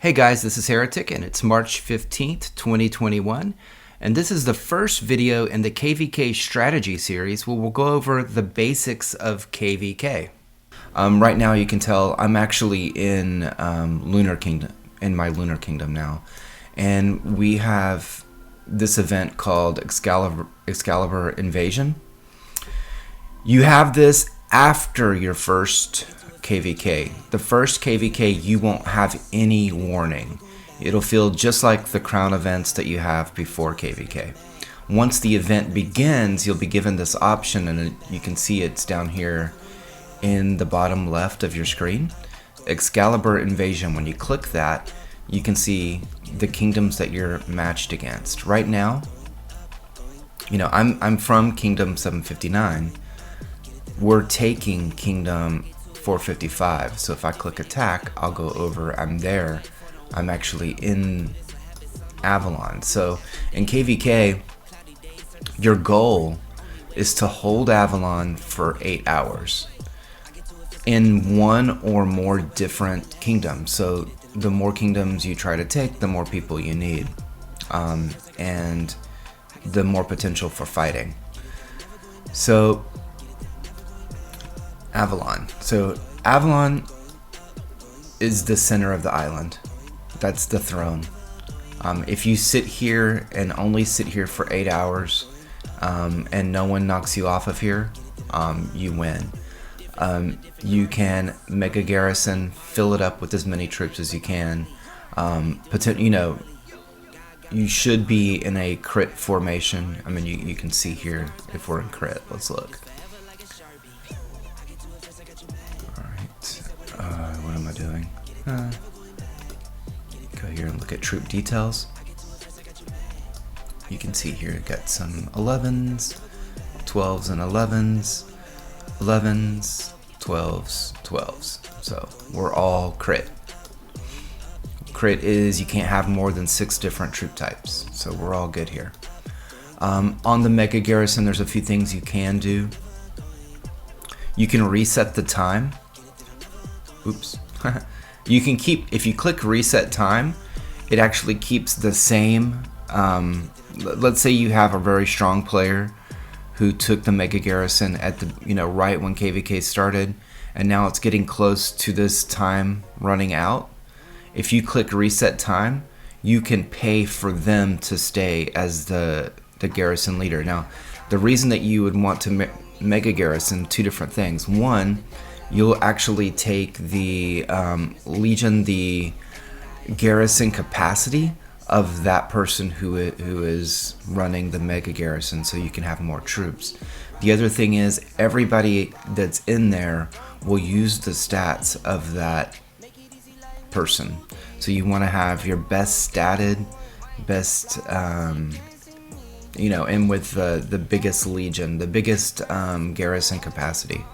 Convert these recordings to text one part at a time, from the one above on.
Hey guys, this is Heretic and it's March 15th, 2021, and this is the first video in the KVK strategy series where we'll go over the basics of KVK. Right now you can tell I'm actually in my Lunar Kingdom now, and we have this event called Excalibur Invasion. You have this after your first KVK. The first KVK, you won't have any warning. It'll feel just like the crown events that you have before KVK. Once the event begins, you'll be given this option, and you can see it's down here in the bottom left of your screen. Excalibur Invasion. When you click that, you can see the kingdoms that you're matched against. Right now, you know, I'm from Kingdom 759. We're taking Kingdom 455. So if I click attack, I'll go over. I'm there. I'm actually in Avalon. So in KVK, your goal is to hold Avalon for 8 hours in one or more different kingdoms. So the more kingdoms you try to take, the more people you need, and the more potential for fighting. So Avalon. So Avalon is the center of the island. That's the throne. If you sit here and only sit here for 8 hours, and no one knocks you off of here, you win. You can make a garrison, fill it up with as many troops as you can. You know, you should be in a crit formation. I mean, you can see here if we're in crit. Let's look. What am I doing? Go here and look at troop details. You can see here, got some 11s, 12s and 11s, 11s, 12s, 12s. So we're all crit. Crit is you can't have more than 6 different troop types. So we're all good here. On the mega garrison, there's a few things you can do. You can reset the time. Oops. You can keep, if you click reset time, it actually keeps the same. Let's say you have a very strong player who took the mega garrison at the, right when KVK started, and now it's getting close to this time running out. If you click reset time, you can pay for them to stay as the garrison leader. Now, the reason that you would want to mega garrison, 2 different things. One, you'll actually take the Legion, the garrison capacity of that person who is running the mega garrison, so you can have more troops. The other thing is everybody that's in there will use the stats of that person. So you want to have your best statted, best, and with the biggest Legion, the biggest garrison capacity.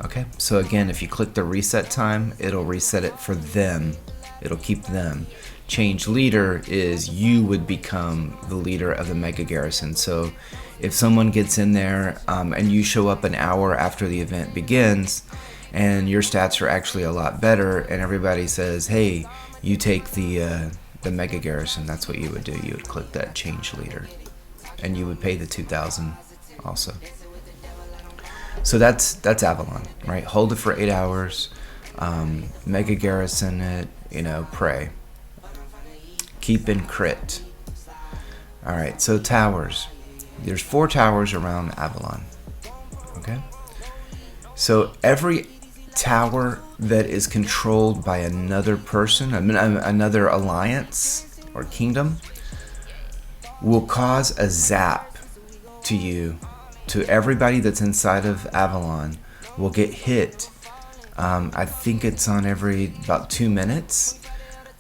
Okay, so again, if you click the reset time, it'll reset it for them. It'll keep them. Change leader is you would become the leader of the mega garrison. So if someone gets in there and you show up an hour after the event begins and your stats are actually a lot better and everybody says, hey, you take the mega garrison, that's what you would do. You would click that change leader and you would pay the 2,000 also. So that's Avalon, right? Hold it for 8 hours, mega garrison it, pray. Keep in crit. All right, so towers. There's 4 towers around Avalon, okay? So every tower that is controlled by another person, another alliance or kingdom, will cause a zap to you. To everybody that's inside of Avalon will get hit. I think it's on every about 2 minutes.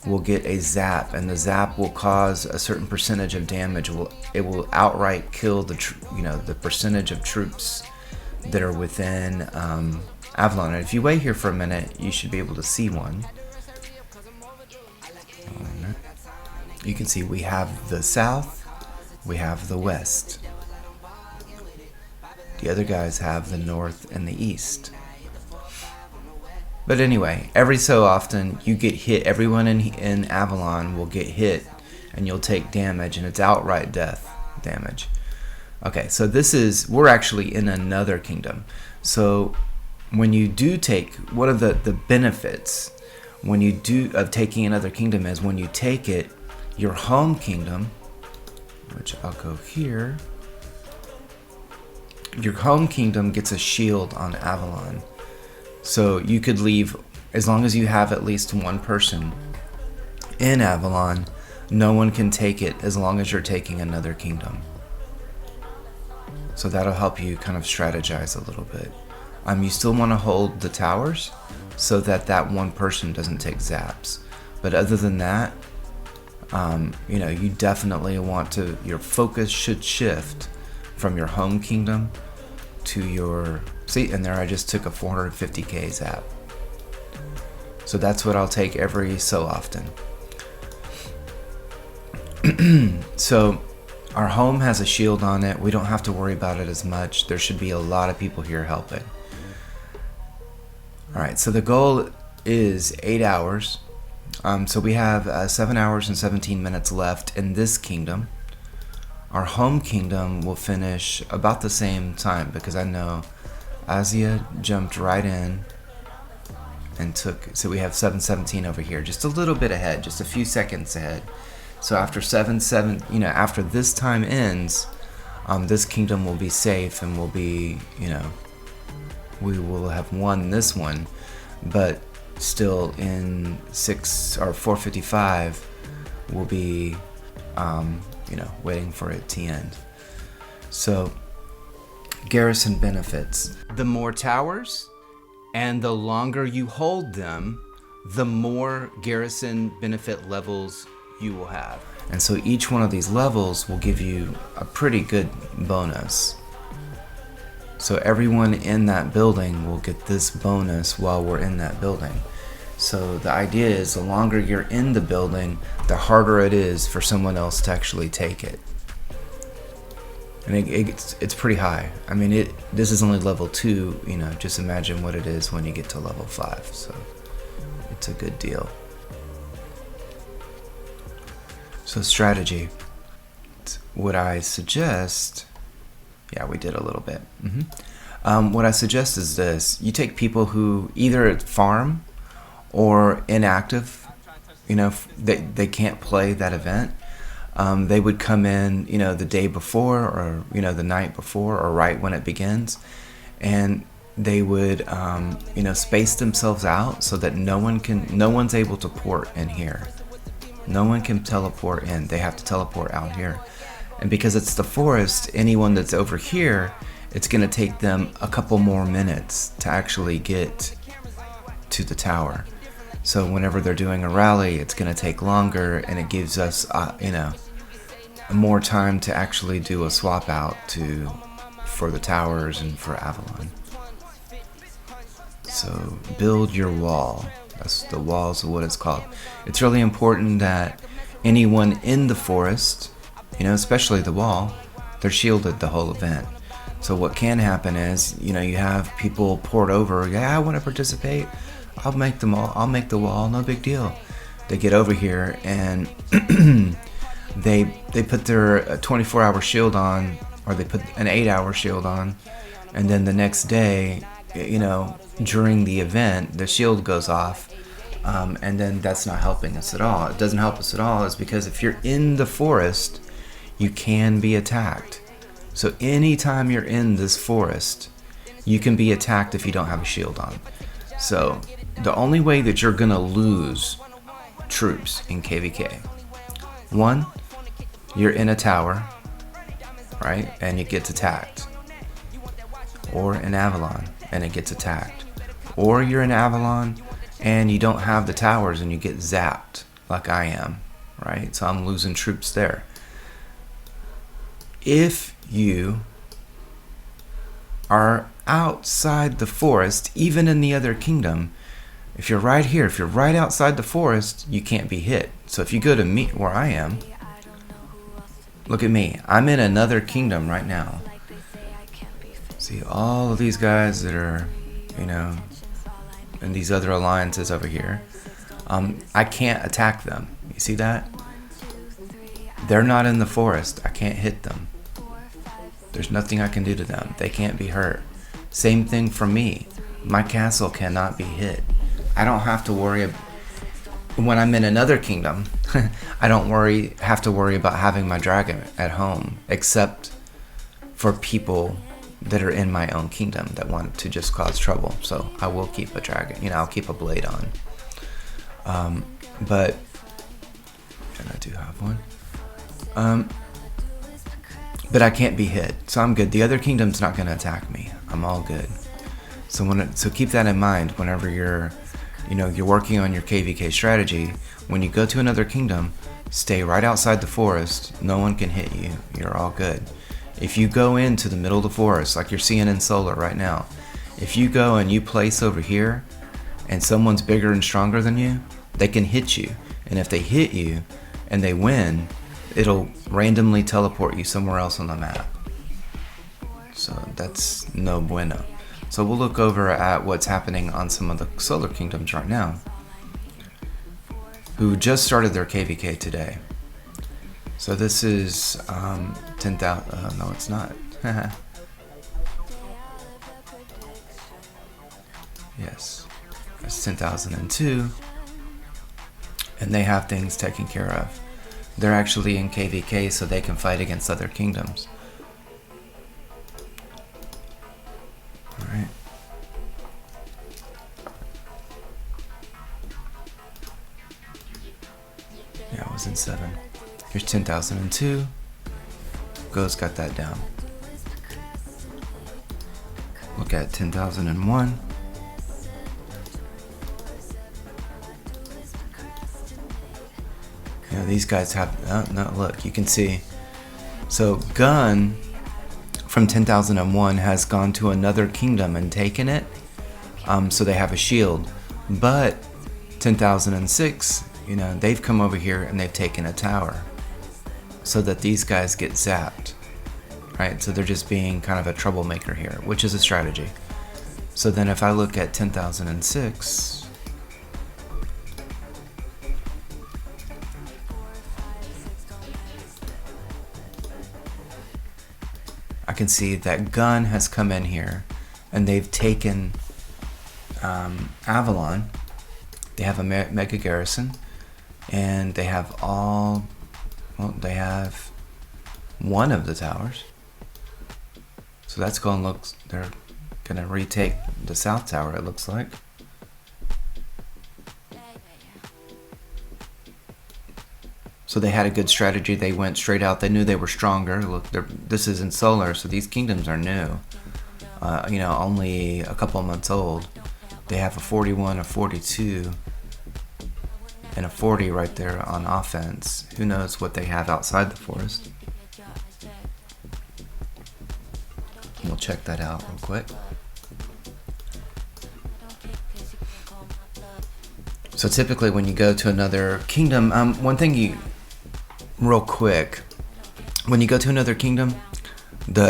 We'll get a zap, and the zap will cause a certain percentage of damage. It will outright kill the percentage of troops that are within Avalon. And if you wait here for a minute, you should be able to see one. You can see we have the south, we have the west. The other guys have the north and the east. But anyway, every so often you get hit. Everyone in Avalon will get hit, and you'll take damage, and it's outright death damage. Okay, so we're actually in another kingdom. So when you do take, one of the benefits when you do of taking another kingdom is when you take it, your home kingdom, which I'll go here, your home kingdom gets a shield on Avalon. So you could leave, as long as you have at least one person in Avalon, no one can take it as long as you're taking another kingdom. So that'll help you kind of strategize a little bit. You still want to hold the towers so that one person doesn't take zaps. But other than that, you definitely want to, your focus should shift from your home kingdom to your, see, and there I just took a 450k zap. So that's what I'll take every so often. So our home has a shield on it. We don't have to worry about it as much. There should be a lot of people here helping. Alright, so the goal is 8 hours. So we have 7 hours and 17 minutes left in this kingdom. Our home kingdom will finish about the same time, because I know Asia jumped right in and took, so we have 7:17 over here, just a little bit ahead, just a few seconds ahead. So after after this time ends, this kingdom will be safe and will be, we will have won this one, but still in 4:55 we'll be waiting for it to end. So garrison benefits: the more towers and the longer you hold them, the more garrison benefit levels you will have. And so each one of these levels will give you a pretty good bonus. So everyone in that building will get this bonus while we're in that building. So the idea is, the longer you're in the building, the harder it is for someone else to actually take it. And it's pretty high. I mean, this is only level 2, just imagine what it is when you get to level 5. So it's a good deal. So strategy. What I suggest, yeah, we did a little bit. What I suggest is this: you take people who either farm or inactive, they can't play that event. They would come in, the day before, or the night before, or right when it begins, and they would space themselves out so that no one's able to port in here. No one can teleport in. They have to teleport out here. And because it's the forest, anyone that's over here, it's going to take them a couple more minutes to actually get to the tower. So whenever they're doing a rally, it's going to take longer, and it gives us, more time to actually do a swap out for the towers and for Avalon. So build your wall. That's the walls of what it's called. It's really important that anyone in the forest, especially the wall, they're shielded the whole event. So what can happen is, you have people poured over. Yeah, I want to participate. I'll make the wall. No big deal. They get over here and they put their 24-hour shield on, or they put an 8-hour shield on, and then the next day, during the event, the shield goes off, and then that's not helping us at all. It doesn't help us at all is because if you're in the forest, you can be attacked. So anytime you're in this forest, you can be attacked if you don't have a shield on. So the only way that you're gonna lose troops in KVK, one, you're in a tower, right, and it gets attacked, or in Avalon and it gets attacked, or you're in Avalon and you don't have the towers and you get zapped like I am, right? So I'm losing troops there. If you are outside the forest, even in the other kingdom, if you're right here, if you're right outside the forest, you can't be hit. So if you go to me where I am, look at me, I'm in another kingdom right now. See all of these guys that are, and these other alliances over here, I can't attack them. You see that? They're not in the forest. I can't hit them. There's nothing I can do to them. They can't be hurt. Same thing for me. My castle cannot be hit. I don't have to worry. When I'm in another kingdom, I don't have to worry about having my dragon at home, except for people that are in my own kingdom that want to just cause trouble. So I will keep a dragon. I'll keep a blade on. But and I do have one. But I can't be hit, so I'm good. The other kingdom's not going to attack me. I'm all good. So keep that in mind whenever you're working on your KVK strategy. When you go to another kingdom, stay right outside the forest. No one can hit you. You're all good. If you go into the middle of the forest, like you're seeing in Solar right now, if you go and you place over here, and someone's bigger and stronger than you, they can hit you. And if they hit you and they win, it'll randomly teleport you somewhere else on the map. So that's no bueno. So we'll look over at what's happening on some of the Solar Kingdoms right now, who just started their KVK today. So this is 10,000. No, it's not. Yes, it's 10,002, and they have things taken care of. They're actually in KVK so they can fight against other kingdoms. Alright. Yeah, I was in 7. Here's 10,002. Go's got that down. Look at 10,001. Yeah, these guys have, no, look, you can see. So Gun from 10,001 has gone to another kingdom and taken it. So they have a shield. But 10,006, they've come over here and they've taken a tower. So that these guys get zapped. Right? So they're just being kind of a troublemaker here, which is a strategy. So then if I look at 10,006, I can see that Gun has come in here and they've taken Avalon. They have a mega garrison, and they have they have one of the towers. So that's going to look, they're going to retake the south tower, it looks like. So they had a good strategy. They went straight out. They knew they were stronger. Look, this is in Solar, so these kingdoms are new. Only a couple of months old. They have a 41, a 42, and a 40 right there on offense. Who knows what they have outside the forest? We'll check that out real quick. So typically when you go to another kingdom, one thing real quick, when you go to another kingdom,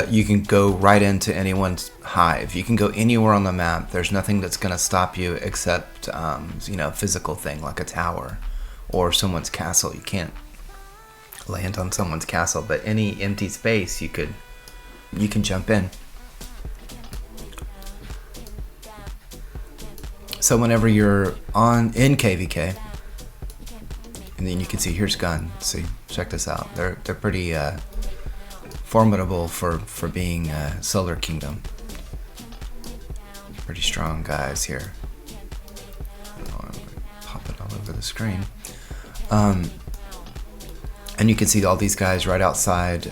you can go right into anyone's hive. You can go anywhere on the map. There's nothing that's going to stop you except, physical thing like a tower or someone's castle. You can't land on someone's castle, but any empty space you can jump in. So whenever you're in KVK, and then you can see here's Gun. See, check this out. They're pretty formidable for being Solar Kingdom. Pretty strong guys here. Pop it all over the screen. And you can see all these guys right outside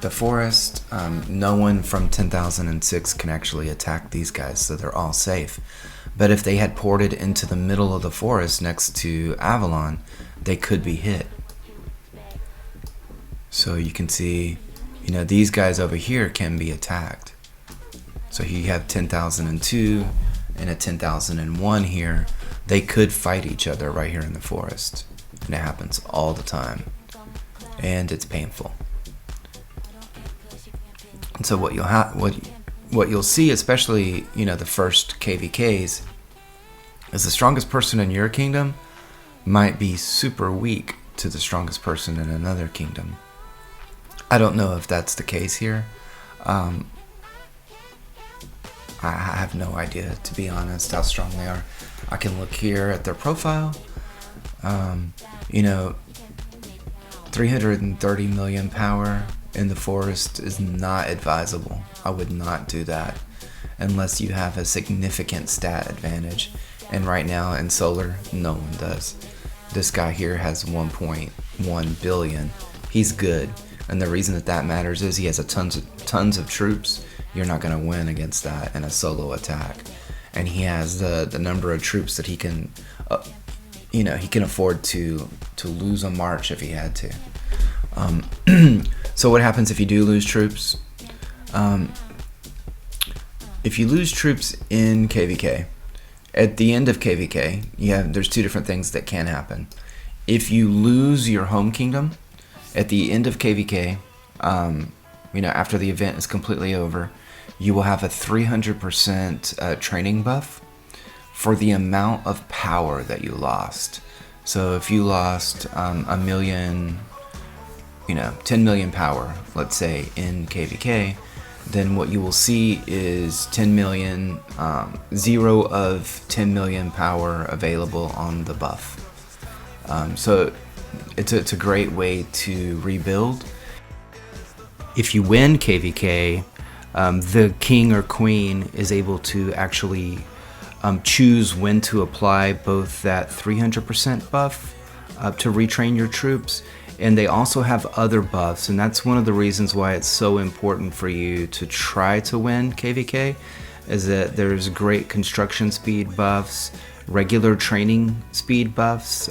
the forest. No one from 10,006 can actually attack these guys, so they're all safe. But if they had ported into the middle of the forest next to Avalon, they could be hit. So you can see, these guys over here can be attacked. So you have 10,002 and a 10,001 here. They could fight each other right here in the forest. And it happens all the time. And it's painful. And so what what you'll see, especially, the first KVKs, is the strongest person in your kingdom might be super weak to the strongest person in another kingdom. I don't know if that's the case here. I have no idea, to be honest, how strong they are. I can look here at their profile. 330 million power in the forest is not advisable. I would not do that unless you have a significant stat advantage. And right now in solar, no one does. This guy here has 1.1 billion. He's good. And the reason that matters is he has tons of troops. You're not going to win against that in a solo attack. And he has the number of troops that he can, he can afford to lose a march if he had to. So what happens if you do lose troops? If you lose troops in KVK, at the end of KVK, there's two different things that can happen. If you lose your home kingdom at the end of KVK, after the event is completely over, you will have a 300% training buff for the amount of power that you lost. So if you lost a million, 10 million power, let's say, in KVK, then what you will see is 10 million, 0 of 10 million power available on the buff. So it's a great way to rebuild. If you win KVK, the king or queen is able to actually choose when to apply both that 300% buff to retrain your troops, and they also have other buffs, and that's one of the reasons why it's so important for you to try to win KVK, is that there's great construction speed buffs, regular training speed buffs,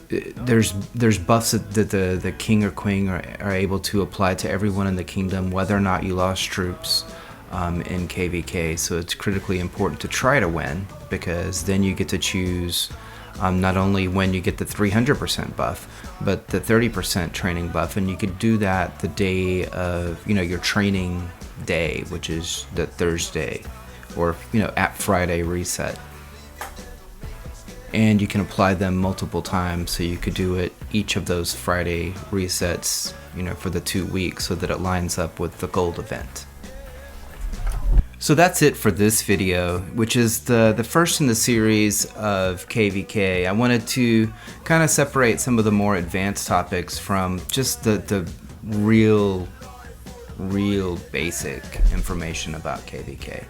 there's buffs that the king or queen are able to apply to everyone in the kingdom, whether or not you lost troops in KVK. So it's critically important to try to win, because then you get to choose not only when you get the 300% buff, but the 30% training buff, and you could do that the day of your training day, which is the Thursday, or at Friday reset. And you can apply them multiple times, so you could do it each of those Friday resets, for the 2 weeks, so that it lines up with the gold event. So that's it for this video, which is the first in the series of KVK. I wanted to kind of separate some of the more advanced topics from just the real basic information about KVK.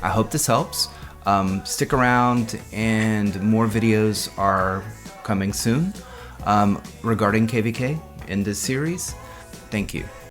I hope this helps. Stick around, and more videos are coming soon regarding KVK in this series. Thank you.